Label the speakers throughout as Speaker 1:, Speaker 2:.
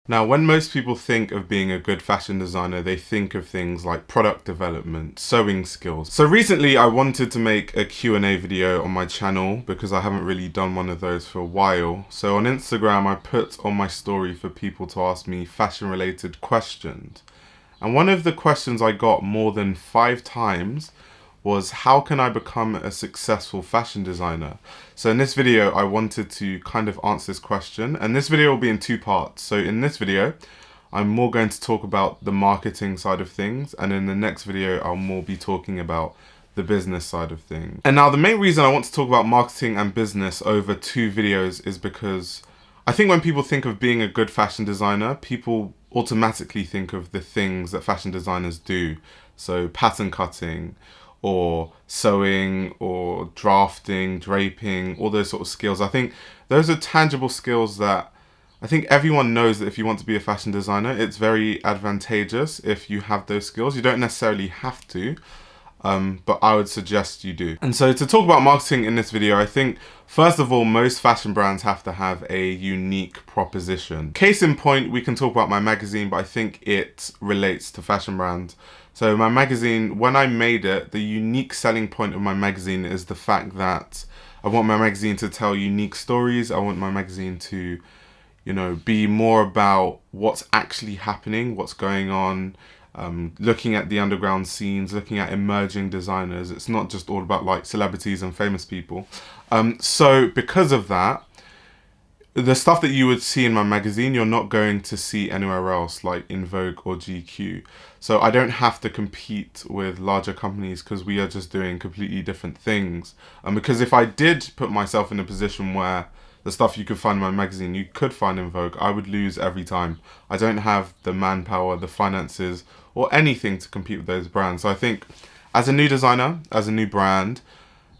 Speaker 1: Now, when most people think of being a good fashion designer, they think of things like product development, sewing skills. So recently I wanted to make a Q&A video on my channel because I haven't really done one of those for a while. So on Instagram, I put on my story for people to ask me fashion related questions. And one of the questions I got more than 5 times was, how can I become a successful fashion designer? So in this video, I wanted to kind of answer this question, and this video will be in 2 parts. So in this video, I'm more going to talk about the marketing side of things, and in the next video, I'll more be talking about the business side of things. And now the main reason I want to talk about marketing and business over 2 videos is because I think when people think of being a good fashion designer, people automatically think of the things that fashion designers do. So pattern cutting, or sewing, or drafting, draping, all those sort of skills. I think those are tangible skills that I think everyone knows that if you want to be a fashion designer, it's very advantageous if you have those skills. You don't necessarily have to, but I would suggest you do. And so to talk about marketing in this video, I think first of all, most fashion brands have to have a unique proposition. Case in point, we can talk about my magazine, but I think it relates to fashion brands. So my magazine, when I made it, the unique selling point of my magazine is the fact that I want my magazine to tell unique stories. I want my magazine to, be more about what's actually happening, what's going on, looking at the underground scenes, looking at emerging designers. It's not just all about like celebrities and famous people. So because of that, the stuff that you would see in my magazine, you're not going to see anywhere else, like in Vogue or GQ. So I don't have to compete with larger companies because we are just doing completely different things. And because if I did put myself in a position where the stuff you could find in my magazine, you could find in Vogue, I would lose every time. I don't have the manpower, the finances, or anything to compete with those brands. So I think as a new designer, as a new brand,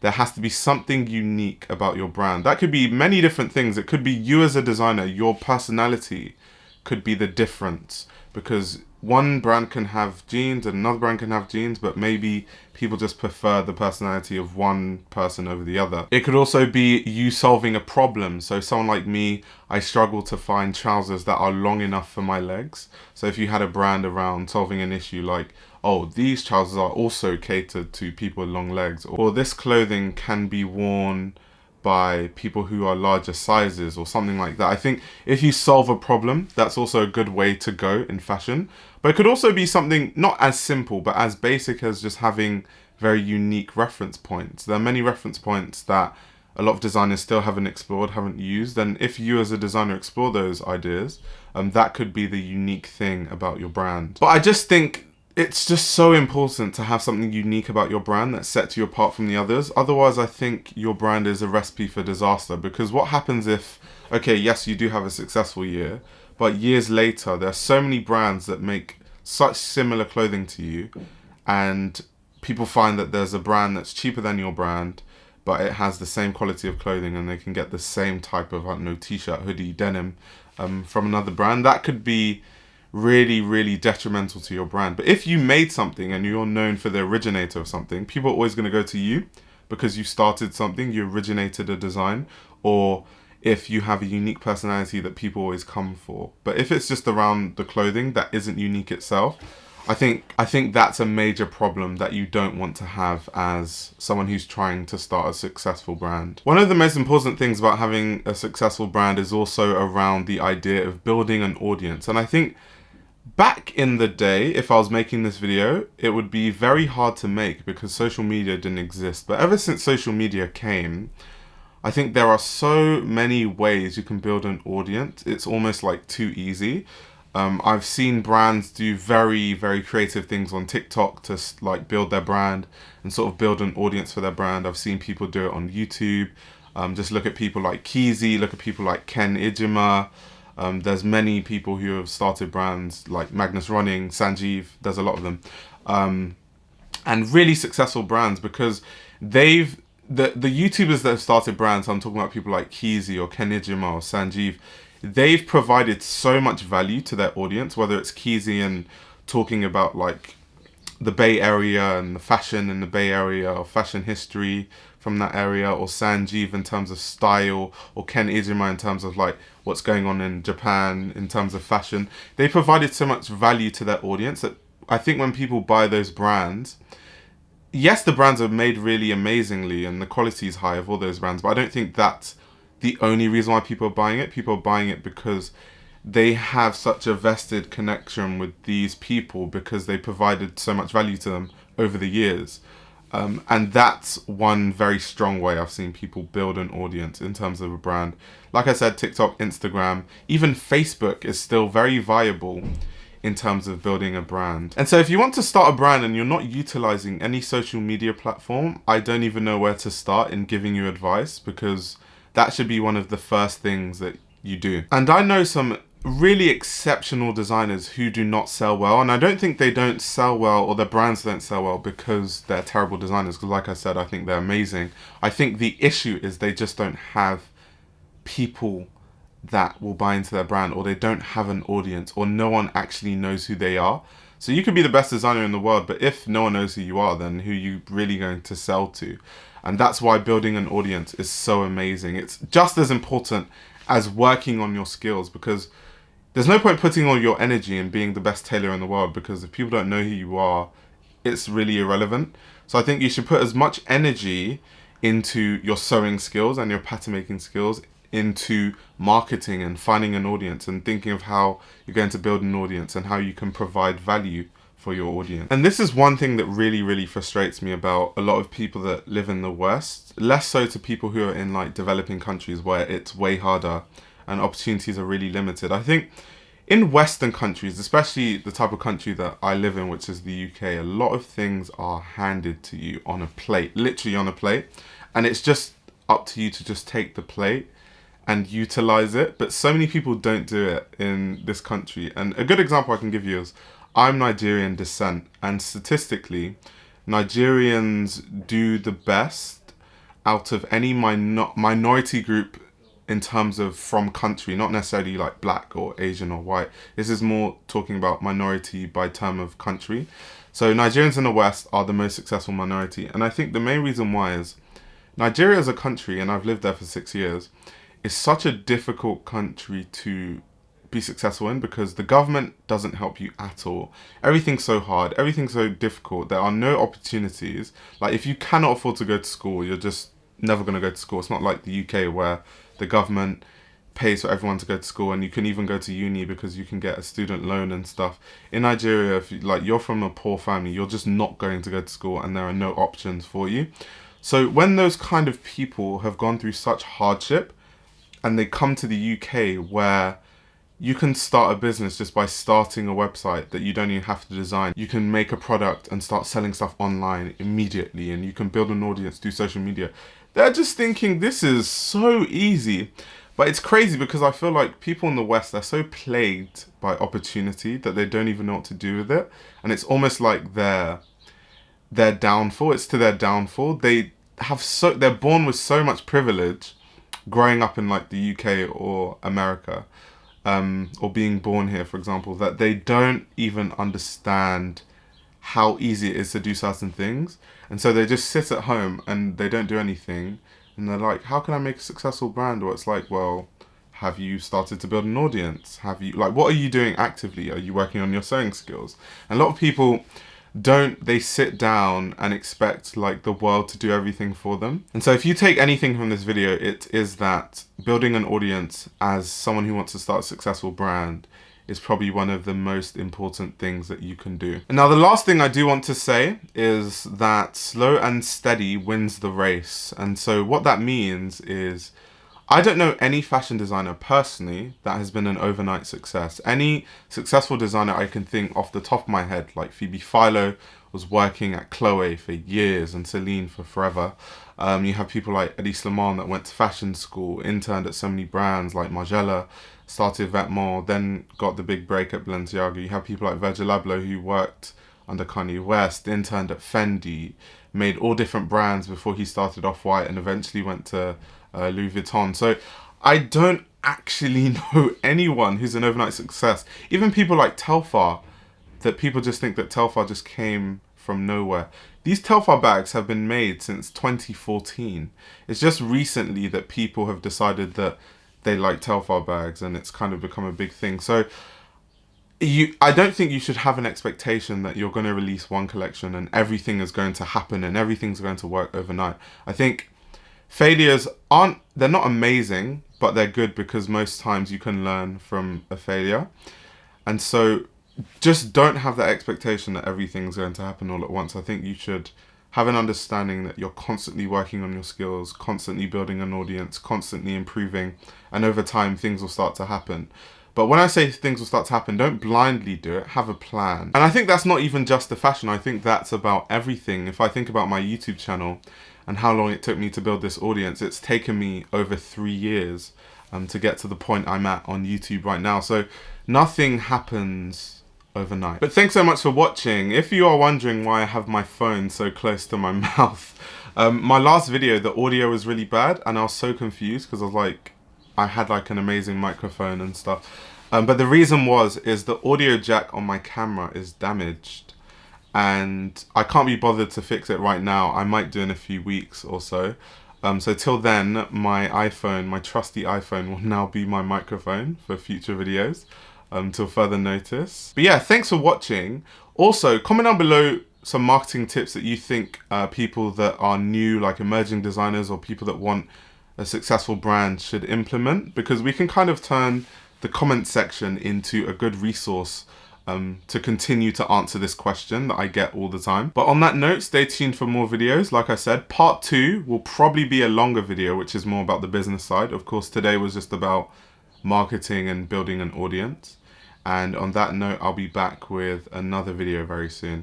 Speaker 1: there has to be something unique about your brand. That could be many different things. It could be you as a designer, your personality could be the difference, because one brand can have jeans and another brand can have jeans, but maybe people just prefer the personality of one person over the other. It could also be you solving a problem. So someone like me, I struggle to find trousers that are long enough for my legs. So if you had a brand around solving an issue like, oh, these trousers are also catered to people with long legs, or this clothing can be worn by people who are larger sizes, or something like that. I think if you solve a problem, that's also a good way to go in fashion. But it could also be something not as simple, but as basic as just having very unique reference points. There are many reference points that a lot of designers still haven't explored, haven't used. And if you as a designer explore those ideas, that could be the unique thing about your brand. But I just think it's just so important to have something unique about your brand that sets you apart from the others. Otherwise, I think your brand is a recipe for disaster, because what happens if, okay, yes, you do have a successful year, but years later, there are so many brands that make such similar clothing to you, and people find that there's a brand that's cheaper than your brand, but it has the same quality of clothing, and they can get the same type of, t-shirt, hoodie, denim from another brand. That could be really, really detrimental to your brand. But if you made something and you're known for the originator of something, people are always going to go to you because you started something, you originated a design, or if you have a unique personality that people always come for. But if it's just around the clothing that isn't unique itself, I think that's a major problem that you don't want to have as someone who's trying to start a successful brand. One of the most important things about having a successful brand is also around the idea of building an audience. And I think back in the day, if I was making this video, it would be very hard to make because social media didn't exist. But ever since social media came, I think there are so many ways you can build an audience. It's almost like too easy. I've seen brands do very, very creative things on TikTok to like build their brand and sort of build an audience for their brand. I've seen people do it on YouTube. Just look at people like Keezy, look at people like Ken Ijima. There's many people who have started brands like Magnus Running, Sanjeev, there's a lot of them. And really successful brands because the YouTubers that have started brands, I'm talking about people like Keezy or Ken Ijima or Sanjeev, they've provided so much value to their audience, whether it's Keezy and talking about like the Bay Area and the fashion in the Bay Area or fashion history from that area, or Sanjeev in terms of style, or Ken Ijima in terms of like what's going on in Japan in terms of fashion. They provided so much value to their audience that I think when people buy those brands, yes, the brands are made really amazingly and the quality is high of all those brands, but I don't think that's the only reason why people are buying it. People are buying it because they have such a vested connection with these people because they provided so much value to them over the years. And that's one very strong way I've seen people build an audience in terms of a brand. Like I said, TikTok, Instagram, even Facebook is still very viable in terms of building a brand. And so if you want to start a brand and you're not utilizing any social media platform, I don't even know where to start in giving you advice, because that should be one of the first things that you do. And I know some really exceptional designers who do not sell well, and I don't think they don't sell well or their brands don't sell well because they're terrible designers, because like I said, I think they're amazing. I think the issue is they just don't have people that will buy into their brand, or they don't have an audience, or no one actually knows who they are. So you could be the best designer in the world, but if no one knows who you are, then who are you really going to sell to? And that's why building an audience is so amazing. It's just as important as working on your skills, because there's no point putting all your energy in being the best tailor in the world, because if people don't know who you are, it's really irrelevant. So I think you should put as much energy into your sewing skills and your pattern making skills, into marketing and finding an audience and thinking of how you're going to build an audience and how you can provide value for your audience. And this is one thing that really, really frustrates me about a lot of people that live in the West, less so to people who are in like developing countries where it's way harder and opportunities are really limited. I think in Western countries, especially the type of country that I live in, which is the UK, a lot of things are handed to you on a plate, literally on a plate. And it's just up to you to just take the plate and utilize it. But so many people don't do it in this country. And a good example I can give you is I'm Nigerian descent, and statistically, Nigerians do the best out of any minority group in terms of from country, not necessarily like black or Asian or white. This is more talking about minority by term of country. So Nigerians in the West are the most successful minority. And I think the main reason why is Nigeria as a country, and I've lived there for 6 years, is such a difficult country to be successful in, because the government doesn't help you at all. Everything's so hard, everything's so difficult. There are no opportunities. Like if you cannot afford to go to school, you're just never going to go to school. It's not like the UK where the government pays for everyone to go to school and you can even go to uni because you can get a student loan and stuff. In Nigeria, if you're from a poor family, you're just not going to go to school and there are no options for you. So when those kind of people have gone through such hardship and they come to the UK where you can start a business just by starting a website that you don't even have to design. You can make a product and start selling stuff online immediately, and you can build an audience through social media. They're just thinking this is so easy. But it's crazy because I feel like people in the West are so plagued by opportunity that they don't even know what to do with it. And it's almost like their downfall. It's to their downfall. They're born with so much privilege growing up in like the UK or America, or being born here, for example, that they don't even understand how easy it is to do certain things. And so they just sit at home and they don't do anything. And they're like, how can I make a successful brand? Or it's like, well, have you started to build an audience? What are you doing actively? Are you working on your sewing skills? And a lot of people they sit down and expect like the world to do everything for them. And so if you take anything from this video, it is that building an audience as someone who wants to start a successful brand is probably one of the most important things that you can do. And now the last thing I do want to say is that slow and steady wins the race. And so what that means is, I don't know any fashion designer personally that has been an overnight success. Any successful designer I can think off the top of my head, like Phoebe Philo was working at Chloe for years and Celine for forever. You have people like Eddie Slimane that went to fashion school, interned at so many brands like Margiela, started Vetements, then got the big break at Balenciaga. You have people like Virgil Abloh who worked under Kanye West, interned at Fendi, made all different brands before he started Off-White and eventually went to Louis Vuitton. So I don't actually know anyone who's an overnight success. Even people like Telfar, that people just think that Telfar just came from nowhere. These Telfar bags have been made since 2014. It's just recently that people have decided that they like Telfar bags, and it's kind of become a big thing. So I don't think you should have an expectation that you're going to release one collection and everything is going to happen and everything's going to work overnight. I think failures they're not amazing, but they're good because most times you can learn from a failure. And so just don't have that expectation that everything's going to happen all at once. I think you should have an understanding that you're constantly working on your skills, constantly building an audience, constantly improving, and over time things will start to happen. But when I say things will start to happen, don't blindly do it, have a plan. And I think that's not even just the fashion, I think that's about everything. If I think about my YouTube channel and how long it took me to build this audience, it's taken me over 3 years to get to the point I'm at on YouTube right now. So nothing happens overnight. But thanks so much for watching. If you are wondering why I have my phone so close to my mouth, my last video, the audio was really bad and I was so confused because I had like an amazing microphone and stuff. But the reason is the audio jack on my camera is damaged and I can't be bothered to fix it right now. I might do in a few weeks or so. So till then, my trusty iPhone will now be my microphone for future videos till further notice. But yeah, thanks for watching. Also, comment down below some marketing tips that you think people that are new, like emerging designers or people that want a successful brand should implement, because we can kind of turn the comment section into a good resource to continue to answer this question that I get all the time. But on that note, stay tuned for more videos. Like I said, part 2 will probably be a longer video, which is more about the business side. Of course, today was just about marketing and building an audience. And on that note, I'll be back with another video very soon.